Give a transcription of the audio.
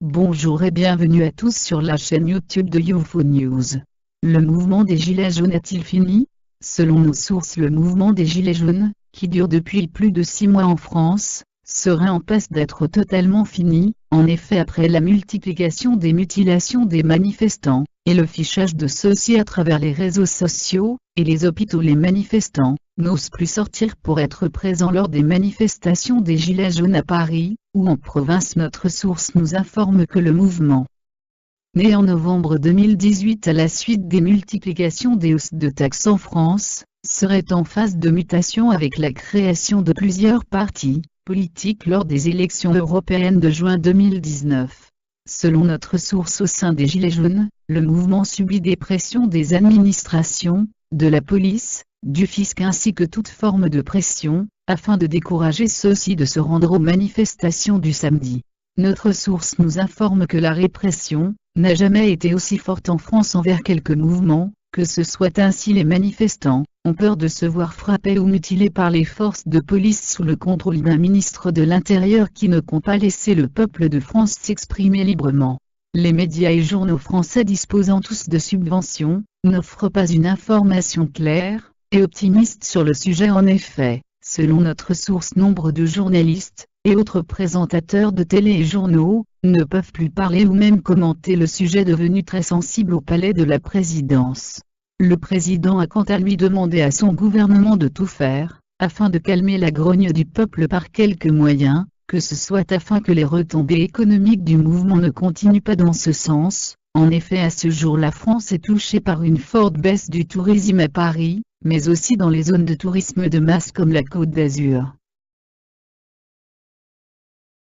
Bonjour et bienvenue à tous sur la chaîne YouTube de UFO News. Le mouvement des Gilets jaunes a-t-il fini? Selon nos sources, le mouvement des Gilets jaunes, qui dure depuis plus de 6 mois en France, serait en passe d'être totalement fini. En effet, après la multiplication des mutilations des manifestants, et le fichage de ceux-ci à travers les réseaux sociaux, et les hôpitaux, les manifestants n'osent plus sortir pour être présents lors des manifestations des Gilets jaunes à Paris, ou en province. Notre source nous informe que le mouvement, né en novembre 2018 à la suite des multiplications des hausses de taxes en France, serait en phase de mutation avec la création de plusieurs partis politiques lors des élections européennes de juin 2019. Selon notre source au sein des Gilets jaunes, le mouvement subit des pressions des administrations, de la police, du fisc ainsi que toute forme de pression, afin de décourager ceux-ci de se rendre aux manifestations du samedi. Notre source nous informe que la répression n'a jamais été aussi forte en France envers quelques mouvements, que ce soit ainsi les manifestants ont peur de se voir frappés ou mutilés par les forces de police sous le contrôle d'un ministre de l'Intérieur qui ne compte pas laisser le peuple de France s'exprimer librement. Les médias et journaux français disposant tous de subventions, n'offrent pas une information claire et optimiste sur le sujet. En effet, selon notre source, nombre de journalistes et autres présentateurs de télé et journaux ne peuvent plus parler ou même commenter le sujet devenu très sensible au palais de la présidence. Le président a quant à lui demandé à son gouvernement de tout faire, afin de calmer la grogne du peuple par quelques moyens, que ce soit afin que les retombées économiques du mouvement ne continuent pas dans ce sens. En effet, à ce jour, la France est touchée par une forte baisse du tourisme à Paris, mais aussi dans les zones de tourisme de masse comme la Côte d'Azur.